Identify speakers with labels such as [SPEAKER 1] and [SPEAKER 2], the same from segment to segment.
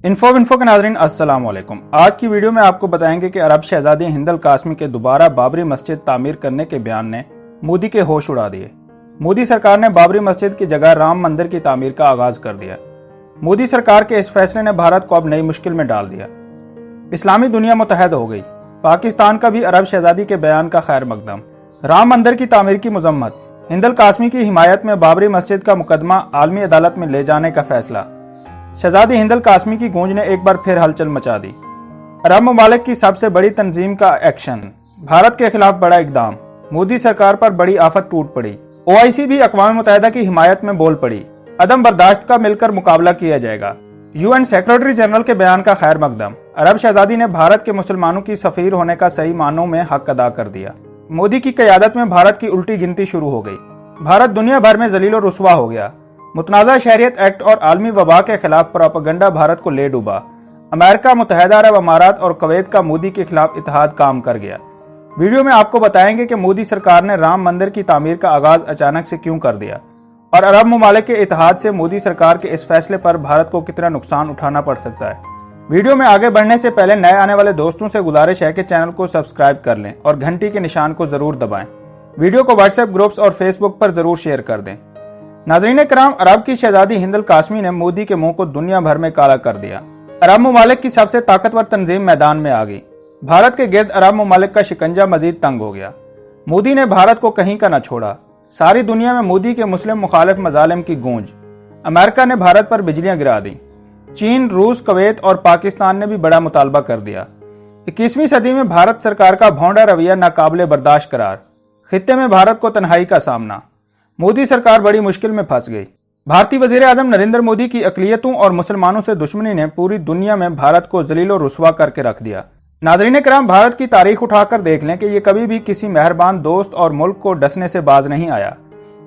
[SPEAKER 1] Info के नाज़रीन अस्सलाम वालेकुम। आज की वीडियो में आपको बताएंगे कि अरब शहजादी हिंद अल कासमी के दोबारा बाबरी मस्जिद तामीर करने के बयान ने मोदी के होश उड़ा दिए। मोदी सरकार ने बाबरी मस्जिद की जगह राम मंदिर की तामीर का आगाज कर दिया। मोदी सरकार के इस फैसले ने भारत को अब नई मुश्किल में डाल दिया। इस्लामी दुनिया मुतहद हो गई। पाकिस्तान का भी अरब शहजादी के बयान का खैर मकदम। राम मंदिर की तामीर की मजम्मत। हिंद अल कासमी की हिमायत में बाबरी मस्जिद का मुकदमा आलमी अदालत में ले जाने का फैसला। शहजादी हिंद अल कासमी की गूंज ने एक बार फिर हलचल मचा दी। अरब ममालिक की सबसे बड़ी तंजीम का एक्शन। भारत के खिलाफ बड़ा इकदाम। मोदी सरकार पर बड़ी आफत टूट पड़ी। OIC भी अक़वाम मुत्तहिदा की हिमायत में बोल पड़ी। अदम बर्दाश्त का मिलकर मुकाबला किया जाएगा। UN सेक्रेटरी जनरल के बयान का खैर मकदम। अरब शहजादी ने भारत के मुसलमानों की सफीर होने का सही मानों में हक अदा कर दिया। मोदी की क़यादत में भारत की उल्टी गिनती शुरू हो गई। भारत दुनिया भर में जलील और रुस्वा हो गया। मुतनाज़ा शहरियत एक्ट और आलमी वबा के खिलाफ प्रोपेगेंडा भारत को ले डूबा। अमेरिका, मुत्तहिदा अरब अमारात और कुवैत का मोदी के खिलाफ इत्तेहाद काम कर गया। वीडियो में आपको बताएंगे कि मोदी सरकार ने राम मंदिर की तामीर का आगाज अचानक से क्यों कर दिया और अरब ममालिक के इत्तेहाद से मोदी सरकार के इस फैसले पर भारत को कितना नुकसान उठाना पड़ सकता है। वीडियो में आगे बढ़ने से पहले नए आने वाले दोस्तों से गुजारिश है कि चैनल को सब्सक्राइब कर लें और घंटी के निशान को जरूर दबाएं। वीडियो को व्हाट्सएप ग्रुप्स और फेसबुक पर जरूर शेयर कर दें। नाज़रीन कराम, अरब की शहजादी हिंद अल कासमी ने मोदी के मुंह को दुनिया भर में काला कर दिया। अरब ममालिक की सबसे ताकतवर तंजीम मैदान में आ गई। भारत के गिर्द अरब ममालिक का शिकंजा मजीद तंग हो गया। मोदी ने भारत को कहीं का न छोड़ा। सारी दुनिया में मोदी के मुस्लिम मुखालिफ मजालिम की गूंज। अमेरिका ने भारत पर बिजलियां गिरा दी। चीन, रूस, कुवैत और पाकिस्तान ने भी बड़ा मुतालबा कर दिया। 21वीं सदी में भारत सरकार का भौंडा रवैया नाकाबिले बर्दाश्त करार। खित्ते में भारत को तन्हाई का सामना। मोदी सरकार बड़ी मुश्किल में फंस गई। भारतीय वजीर आजम नरेंद्र मोदी की अकलियतों और मुसलमानों से दुश्मनी ने पूरी दुनिया में भारत को जलील और रुस्वा करके रख दिया। नाज़रीन कराम, भारत की तारीख उठाकर देख लें कि ये कभी भी किसी मेहरबान दोस्त और मुल्क को डसने से बाज नहीं आया।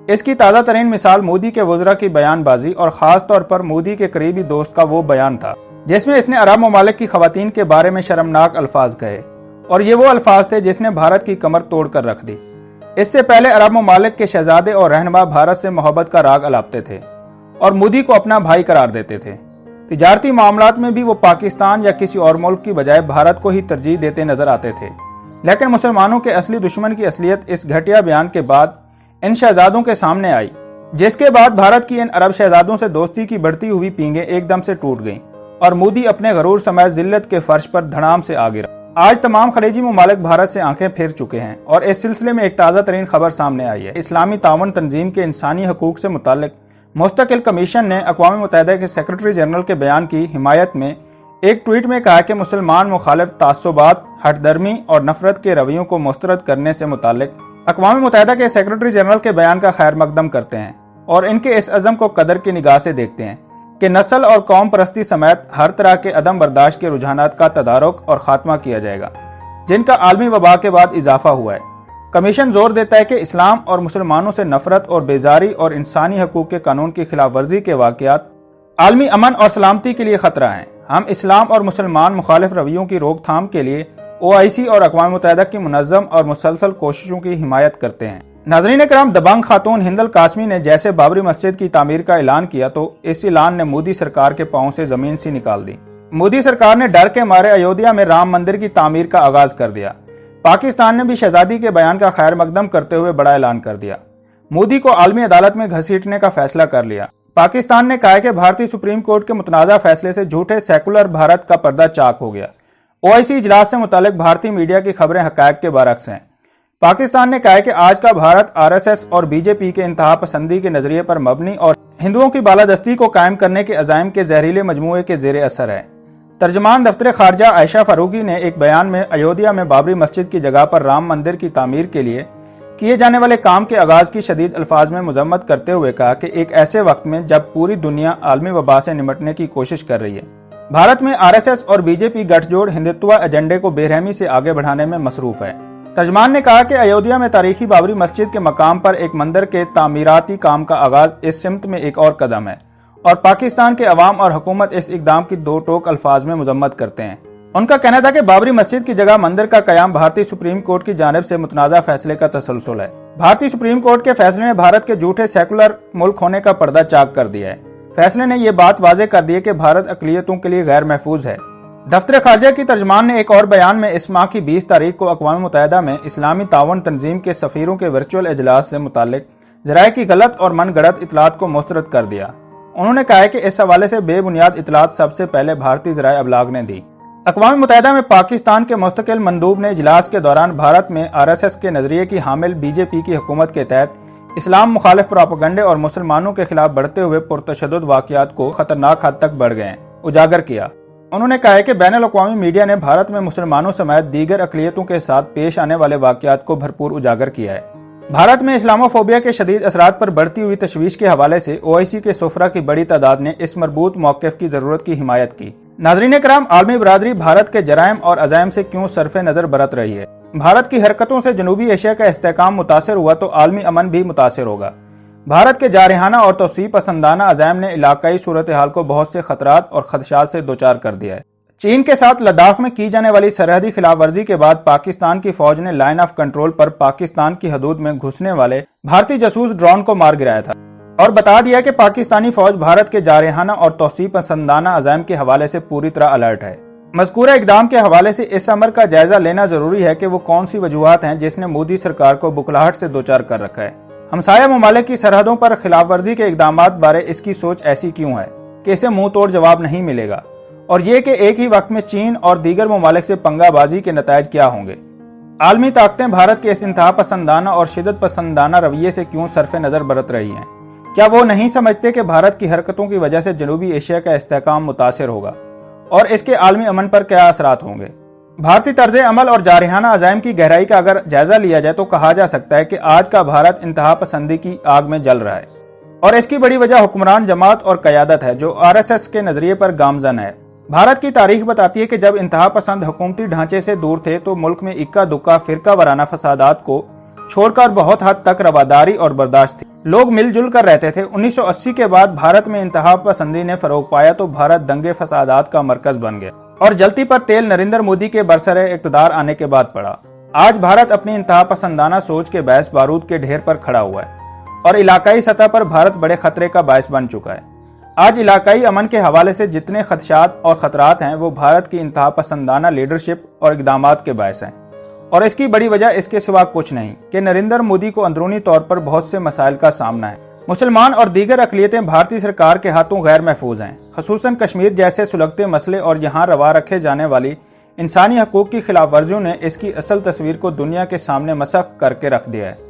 [SPEAKER 1] इसकी ताज़ा तरीन मिसाल मोदी के वज़रा की बयानबाजी और ख़ास तौर पर मोदी के करीबी दोस्त का वो बयान था जिसमें इसने अरब ममालिक की खवातीन के बारे में शर्मनाक अल्फाज कहे, और ये वो अल्फाज थे जिसने भारत की कमर तोड़ कर रख दी। इससे पहले अरब ममालिक के शहजादे और रहनुमा भारत से मोहब्बत का राग अलापते थे और मोदी को अपना भाई करार देते थे। तिजारती मामलात में भी वो पाकिस्तान या किसी और मुल्क की बजाय भारत को ही तरजीह देते नजर आते थे। लेकिन मुसलमानों के असली दुश्मन की असलियत इस घटिया बयान के बाद इन शहजादों के सामने आई, जिसके बाद भारत की इन अरब शहजादों से दोस्ती की बढ़ती हुई पींगे एकदम से टूट गईं और मोदी अपने गरूर समेत जिल्लत के फर्श पर धड़ाम से आ गिरा। आज तमाम खलीजी ममालिक भारत से आंखें फेर चुके हैं और इस सिलसिले में एक ताज़ा तरीन खबर सामने आई है। इस्लामी तावन तंजीम के इंसानी हकूक से मुताल्लिक मुस्तकिल कमीशन ने अक़वाम मुत्तहिदा के सेक्रेटरी जनरल के बयान की हिमायत में एक ट्वीट में कहा कि मुसलमान मुखालिफ तासुबात, हटदर्मी और नफरत के रवैयों को मुस्तरद करने से मुताल्लिक अक़वाम मुत्तहिदा के सेक्रेटरी जनरल के बयान का खैर मकदम करते हैं और इनके इस अज़म को कदर की निगाह से देखते हैं कि नस्ल और कौम परस्ती समेत हर तरह के अदम बर्दाश्त के रुझानात का तदारुक और खात्मा किया जाएगा, जिनका आलमी वबा के बाद इजाफा हुआ है। कमीशन जोर देता है कि इस्लाम और मुसलमानों से नफरत और बेजारी और इंसानी हकूक के कानून की खिलाफ वर्जी के वाक़यात आलमी अमन और सलामती के लिए खतरा हैं। हम इस्लाम और मुसलमान मुखालिफ रवैयों की रोकथाम के लिए OIC और अक़वाम मुत्तहिदा की मुनज़्ज़म और मुसलसल कोशिशों की हिमायत करते हैं। नाज़रीन कराम, दबंग खातून हिंद अल कासमी ने जैसे बाबरी मस्जिद की तामीर का ऐलान किया तो इस ऐलान ने मोदी सरकार के पांव से जमीन सी निकाल दी। मोदी सरकार ने डर के मारे अयोध्या में राम मंदिर की तामीर का आगाज कर दिया। पाकिस्तान ने भी शहजादी के बयान का खैर मकदम करते हुए बड़ा ऐलान कर दिया। मोदी को आलमी अदालत में घसीटने का फैसला कर लिया। पाकिस्तान ने कहा कि भारतीय सुप्रीम कोर्ट के मुतनाज़ा फैसले से झूठे सेकुलर भारत का पर्दा चाक हो गया। OIC इजलास से मुतालिक भारतीय मीडिया की खबरें हक़ाइक़ के बरअक्स हैं। पाकिस्तान ने कहा कि आज का भारत RSS और BJP के इंतहा पसंदी के नजरिए पर मबनी और हिंदुओं की बालादस्ती को कायम करने के अज़ाइम के जहरीले मजमूए के ज़ेरे असर है। तर्जमान दफ्तर खारजा आयशा फारूकी ने एक बयान में अयोध्या में बाबरी मस्जिद की जगह पर राम मंदिर की तामीर के लिए किए जाने वाले काम के आगाज की शदीद अल्फाज में मजम्मत करते हुए कहा कि एक ऐसे वक्त में जब पूरी दुनिया आलमी वबा से निमटने की कोशिश कर रही है, भारत में RSS और BJP गठजोड़ हिंदुत्व एजेंडे को बेरहमी से आगे बढ़ाने में मसरूफ है। तर्जमान ने कहा कि अयोध्या में तारीखी बाबरी मस्जिद के मकाम पर एक मंदिर के तामीराती काम का आगाज इस सिमत में एक और कदम है और पाकिस्तान के अवाम और हुकूमत इस इकदाम की दो टोक अल्फाज में मजम्मत करते हैं। उनका कहना था कि बाबरी मस्जिद की जगह मंदिर का कयाम भारतीय सुप्रीम कोर्ट की जानिब से मुतनाज़ा फैसले का तसलसल है। भारतीय सुप्रीम कोर्ट के फैसले ने भारत के झूठे सेकुलर मुल्क होने का पर्दा चाक कर दिया है। फैसले ने ये बात वाज़ेह कर दी है कि भारत अक़लियतों के लिए गैर महफूज है। दफ्तर खारजा की तर्जमान ने एक और बयान में इस माह की 20 तारीख को अक़वाम मुत्तहिदा में इस्लामी तावन तंजीम के सफ़ीरों के वर्चुअल इजलास से मुताल्लिक ज़राए की गलत और मनगढ़ंत इतलात को मुस्तरद कर दिया। उन्होंने कहा है कि इस हवाले से बेबुनियाद इतलात सबसे पहले भारतीय ज़राए अबलाग ने दी। अक़वाम मुत्तहिदा में पाकिस्तान के मुस्तकिल मंदूब ने इजलास के दौरान भारत में RSS के नज़रिए की हामिल BJP की हुकूमत के तहत इस्लाम मुखालिफ प्रोपेगेंडे और मुसलमानों के खिलाफ बढ़ते हुए पुरतशद्दुद वाक़यात को खतरनाक हद तक बढ़ गए उजागर किया। उन्होंने कहा है कि बैनुल अक़वामी मीडिया ने भारत में मुसलमानों समेत दीगर अक़लियतों के साथ पेश आने वाले वाक़यात को भरपूर उजागर किया है। भारत में इस्लामोफोबिया के शदीद असरात पर बढ़ती हुई तशवीश के हवाले से OIC के सुफरा की बड़ी तादाद ने इस मरबूत मौक़िफ़ की ज़रूरत की हिमायत की। नाज़रीन कराम, आलमी बरादरी भारत के जराइम और अज़ाइम से क्यों सरफ़े नज़र बरत रही है? भारत की हरकतों से जनूबी एशिया का इस्तेहकाम मुतासर हुआ तो आलमी अमन भी मुतासर होगा। भारत के जारहाना और तौसीफ़ पसंदाना अज़ाइम ने इलाकाई सूरत हाल को बहुत से खतरात और खदशात से दोचार कर दिया है। चीन के साथ लद्दाख में की जाने वाली सरहदी खिलाफ वर्जी के बाद पाकिस्तान की फौज ने लाइन ऑफ कंट्रोल पर पाकिस्तान की हदूद में घुसने वाले भारतीय जासूस ड्रोन को मार गिराया था और बता दिया कि पाकिस्तानी फौज भारत के जारहाना और तौसीफ़ पसंदाना अज़ाइम के हवाले से पूरी तरह अलर्ट है। मज़कूरा इक़दाम के हवाले से इस अमर का जायजा लेना जरूरी है कि वो कौन सी वजूहात हैं जिसने मोदी सरकार को बुखलाहट से दोचार कर रखा है। हमसाया ममालिक की सरहदों पर खिलाफ वर्जी के इक़दामात बारे इसकी सोच ऐसी क्यों है कि इसे मुंह तोड़ जवाब नहीं मिलेगा, और ये कि एक ही वक्त में चीन और दीगर ममालिक से पंगाबाजी के नताइज क्या होंगे। आलमी ताकतें भारत के इस इंतहा पसंदाना और शिदत पसंदाना रवैये से क्यों सरफ़े नज़र बरत रही हैं? क्या वो नहीं समझते कि भारत की हरकतों की वजह से जनूबी एशिया का इस्तेहकाम मुतासर होगा और इसके आलमी अमन पर क्या असरात होंगे? भारतीय तर्ज अमल और जारहाना अज़ाइम की गहराई का अगर जायजा लिया जाए तो कहा जा सकता है कि आज का भारत इंतहा पसंदी की आग में जल रहा है, और इसकी बड़ी वजह हुक्मरान जमात और क़यादत है जो RSS के नज़रिए पर गामजन है। भारत की तारीख बताती है कि जब इंतहा पसंद हुकूमती ढांचे से दूर थे तो मुल्क में इक्का दुक्का फिरका वराना फसादात को छोड़कर बहुत हद तक रवादारी और बर्दाश्त थी। लोग मिलजुल कर रहते थे। 1980 के बाद भारत में इंतहा पसंदी ने फरोग पाया तो भारत दंगे फसादात का मरकज बन गया और जलती पर तेल नरेंद्र मोदी के बरसरे इक़्तिदार आने के बाद पड़ा। आज भारत अपनी इंतहा पसंदाना सोच के बहस बारूद के ढेर पर खड़ा हुआ है और इलाकाई सतह पर भारत बड़े खतरे का बायस बन चुका है। आज इलाकाई अमन के हवाले से जितने खदशात और खतरात हैं वो भारत की इंतहा पसंदाना लीडरशिप और इक़दामात के बायस हैं, और इसकी बड़ी वजह इसके सिवा कुछ नहीं कि नरेंद्र मोदी को अंदरूनी तौर पर बहुत से मसाइल का सामना है। मुसलमान और दीगर अक़लियतें भारतीय सरकार के हाथों गैर महफूज हैं। ख़ुसूसन कश्मीर जैसे सुलगते मसले और यहाँ रवा रखे जाने वाली इंसानी हकूक़ की खिलाफ वर्जियों ने इसकी असल तस्वीर को दुनिया के सामने मसख करके रख दिया है।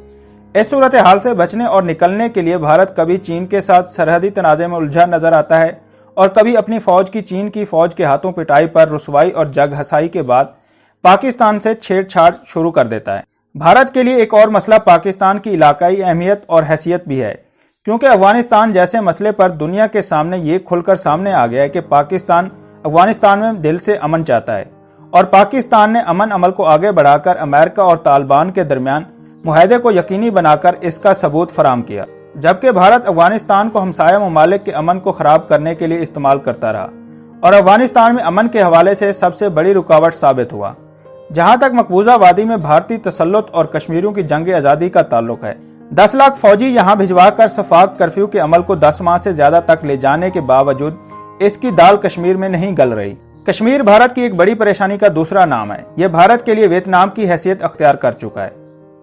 [SPEAKER 1] इस सूरत हाल से बचने और निकलने के लिए भारत कभी चीन के साथ सरहदी तनाज़े में उलझा नजर आता है और कभी अपनी फौज की चीन की फौज के हाथों पिटाई पर रुसवाई और जग हसाई के बाद पाकिस्तान से छेड़छाड़ शुरू कर देता है। भारत के लिए एक और मसला पाकिस्तान की इलाकाई अहमियत और हैसियत भी है, क्योंकि अफगानिस्तान जैसे मसले पर दुनिया के सामने ये खुलकर सामने आ गया है कि पाकिस्तान अफगानिस्तान में दिल से अमन चाहता है और पाकिस्तान ने अमन अमल को आगे बढ़ाकर अमेरिका और तालिबान के दरमियान मुआहदे को यकीनी बनाकर इसका सबूत फराम किया, जबकि भारत अफगानिस्तान को हमसाया ममालिक के अमन को खराब करने के लिए इस्तेमाल करता रहा और अफगानिस्तान में अमन के हवाले से सबसे बड़ी रुकावट साबित हुआ। जहां तक मकबूजा वादी में भारतीय तसल्लुत और कश्मीरियों की जंग आज़ादी का ताल्लुक है, 10 लाख फौजी यहां भिजवाकर सफाक कर्फ्यू के अमल को 10 माह से ज्यादा तक ले जाने के बावजूद इसकी दाल कश्मीर में नहीं गल रही। कश्मीर भारत की एक बड़ी परेशानी का दूसरा नाम है। यह भारत के लिए वियतनाम की हैसियत अख्तियार कर चुका है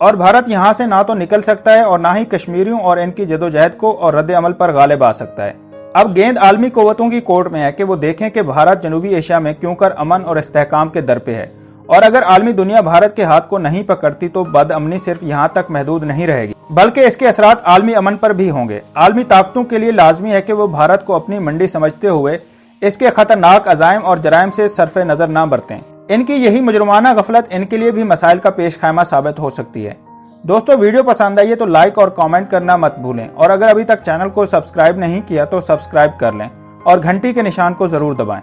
[SPEAKER 1] और भारत यहां से ना तो निकल सकता है और ना ही कश्मीरियों और इनकी जदोजहद को और रद्द अमल पर गालिब आ सकता है। अब गेंद आलमी कुव्वतों की कोर्ट में है कि वो देखें कि भारत जनूबी एशिया में क्यों कर अमन और इस्तेहकाम के दर पे है, और अगर आलमी दुनिया भारत के हाथ को नहीं पकड़ती तो बदअमनी सिर्फ यहाँ तक महदूद नहीं रहेगी बल्कि इसके असरात आलमी अमन पर भी होंगे। आलमी ताकतों के लिए लाजमी है कि वो भारत को अपनी मंडी समझते हुए इसके खतरनाक अज़ाइम और जराइम से सरफे नजर न बरतें। इनकी यही मुजरमाना गफलत इनके लिए भी मसाइल का पेश खैमा साबित हो सकती है। दोस्तों, वीडियो पसंद आई है तो लाइक और कमेंट करना मत भूलें, और अगर अभी तक चैनल को सब्सक्राइब नहीं किया तो सब्सक्राइब कर लें और घंटी के निशान को जरूर दबाएं।